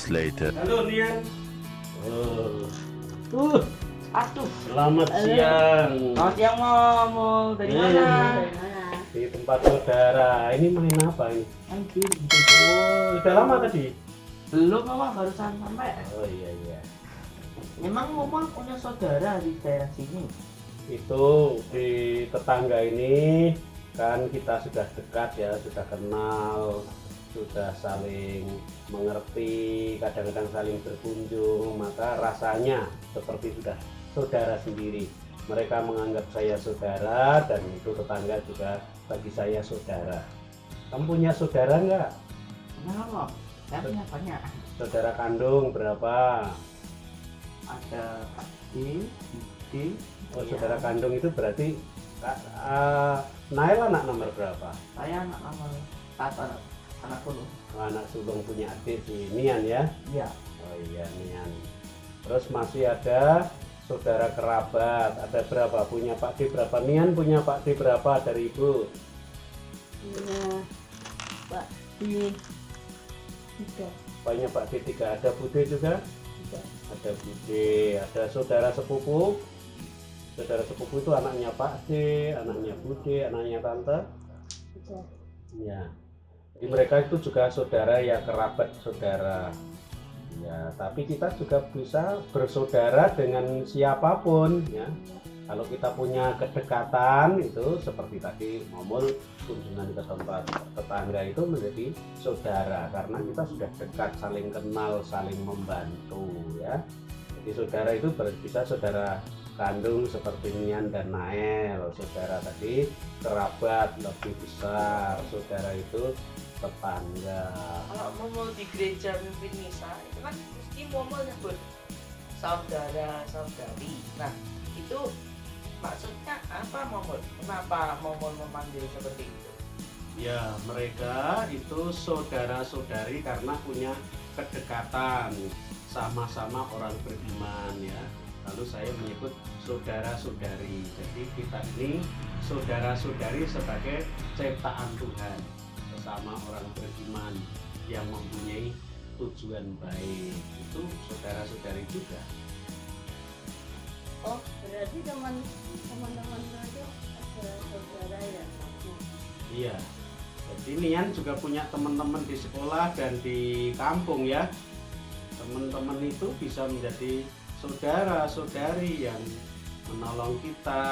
hours later. Halo Nian. Aduh, Selamat siang. selamat siang Momol. Dari mana? Di tempat saudara. Ini main apa ini? Main game. Oh, udah lama tadi? Belum Mama, barusan sampai. Oh iya. Memang Momol punya saudara di daerah sini? Itu di tetangga ini kan kita sudah dekat ya, sudah kenal, sudah saling mengerti, kadang-kadang saling berkunjung, maka rasanya seperti sudah saudara sendiri. Mereka menganggap saya saudara dan itu tetangga juga bagi saya saudara. Kamu punya saudara enggak? Punya Mom, saya punya banyak. Saudara kandung berapa? Ada Pak D, D. Oh, saudara kandung itu berarti Nail anak nomor berapa? Saya anak nomor 1, anak sulung. Anak sulung punya adik si Nian ya? Iya. Oh iya Nian. Terus masih ada saudara kerabat. Ada berapa? Punya Pak D berapa? Nian punya Pak D berapa dari ibu? Punya Pak D 3. Punya Pak D 3. Ada Bude juga? Ada Bude. Ada saudara sepupu? Saudara sepupu itu anaknya Pak D, anaknya Bude, anaknya Tante? Ya. Jadi mereka itu juga saudara ya, kerabat saudara. Ya, tapi kita juga bisa bersaudara dengan siapapun ya. Kalau kita punya kedekatan itu seperti tadi Momol kunjungan ke tempat tetangga itu menjadi saudara karena kita sudah dekat, saling kenal, saling membantu ya. Jadi saudara itu bisa saudara kandung seperti Nian dan Nael, saudara tadi kerabat lebih besar, saudara itu tetangga. Kalau Momol di gereja mimpin misa, itu kan mesti Momol nyebut saudara, saudari. Nah, itu maksudnya apa Momol? Kenapa Momol memanggil seperti itu? Ya, mereka itu saudara-saudari karena punya kedekatan, sama-sama orang beriman ya. Lalu saya menyebut saudara-saudari. Jadi kita ini saudara-saudari sebagai ciptaan Tuhan, sesama orang beriman yang mempunyai tujuan baik. Itu saudara-saudari juga. Oh, berarti teman-teman itu ada saudara ya? Iya. Jadi Nian juga punya teman-teman di sekolah dan di kampung ya. Teman-teman itu bisa menjadi saudara-saudari yang menolong kita,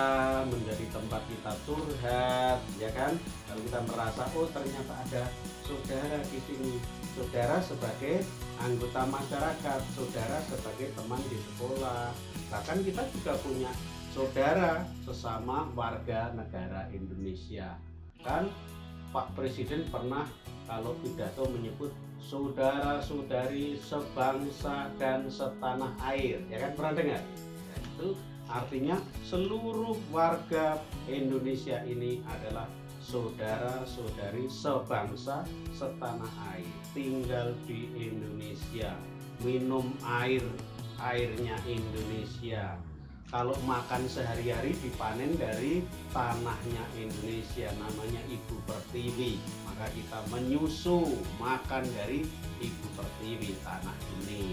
menjadi tempat kita curhat, ya kan? Kalau kita merasa oh ternyata ada saudara di sini, saudara sebagai anggota masyarakat, saudara sebagai teman di sekolah, bahkan kita juga punya saudara sesama warga negara Indonesia. Kan Pak Presiden pernah kalau pidato menyebut saudara-saudari sebangsa dan setanah air, ya kan, pernah dengar? Itu artinya seluruh warga Indonesia ini adalah saudara-saudari sebangsa setanah air, tinggal di Indonesia, minum airnya Indonesia. Kalau makan sehari-hari dipanen dari tanahnya Indonesia, namanya Ibu Pertiwi. Maka kita menyusu makan dari Ibu Pertiwi, tanah ini.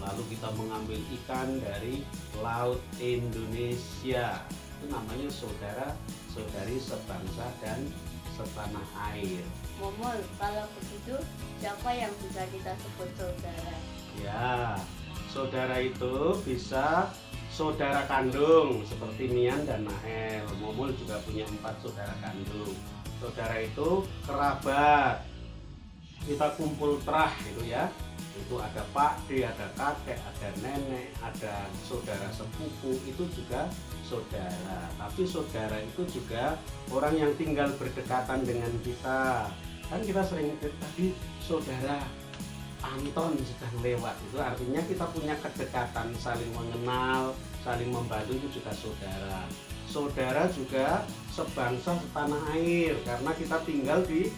Lalu kita mengambil ikan dari laut Indonesia. Itu namanya saudara-saudari sebangsa dan setanah air. Momol, kalau begitu siapa yang bisa kita sebut saudara? Ya, saudara itu bisa saudara kandung seperti Nian dan Nael. Momol juga punya 4 saudara kandung. Saudara itu kerabat, kita kumpul terah gitu ya. Itu ada Pak D, ada kakek, ada nenek, ada saudara sepupu, itu juga saudara. Tapi saudara itu juga orang yang tinggal berdekatan dengan kita. Kan kita sering tadi saudara Anton sedang lewat, itu artinya kita punya kedekatan, saling mengenal, saling membantu, itu juga saudara. Saudara juga sebangsa setanah air karena kita tinggal di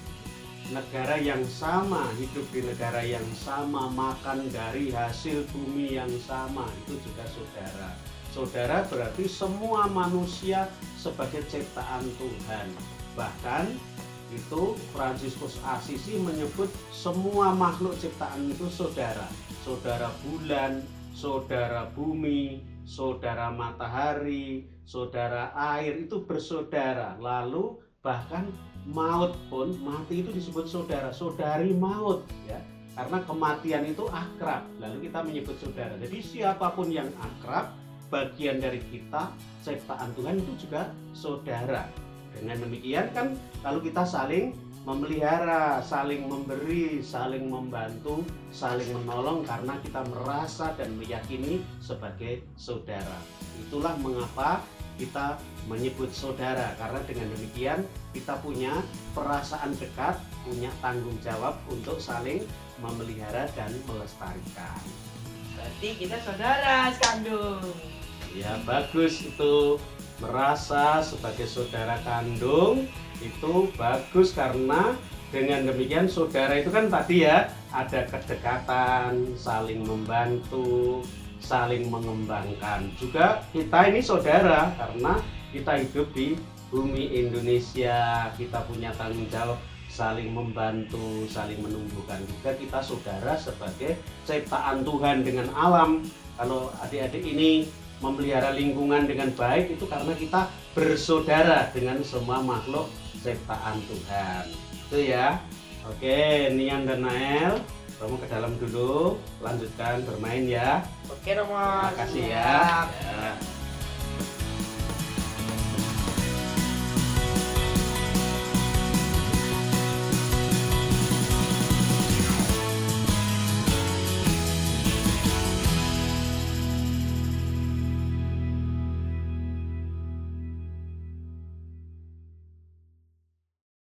negara yang sama, hidup di negara yang sama, makan dari hasil bumi yang sama, itu juga saudara. Saudara berarti semua manusia sebagai ciptaan Tuhan. Bahkan itu Fransiskus Assisi menyebut semua makhluk ciptaan itu saudara. Saudara bulan, saudara bumi, saudara matahari, saudara air, itu bersaudara. Lalu bahkan maut pun, mati itu disebut saudara, saudari maut ya. Karena kematian itu akrab, lalu kita menyebut saudara. Jadi siapapun yang akrab, bagian dari kita, ciptaan Tuhan itu juga saudara. Dengan demikian kan lalu kita saling memelihara, saling memberi, saling membantu, saling menolong karena kita merasa dan meyakini sebagai saudara. Itulah mengapa kita menyebut saudara, karena dengan demikian kita punya perasaan dekat, punya tanggung jawab untuk saling memelihara dan melestarikan. Berarti kita saudara sekandung. Ya bagus itu, merasa sebagai saudara kandung itu bagus, karena dengan demikian saudara itu kan tadi ya ada kedekatan, saling membantu, saling mengembangkan. Juga kita ini saudara karena kita hidup di bumi Indonesia, kita punya tanggung jawab saling membantu, saling menumbuhkan. Juga kita saudara sebagai ciptaan Tuhan dengan alam. Kalau adik-adik ini memelihara lingkungan dengan baik itu karena kita bersaudara dengan semua makhluk ciptaan Tuhan. Itu ya. Oke, Nian dan Nael, kamu ke dalam dulu, lanjutkan bermain ya. Oke, Romo. Terima kasih ya. Ya.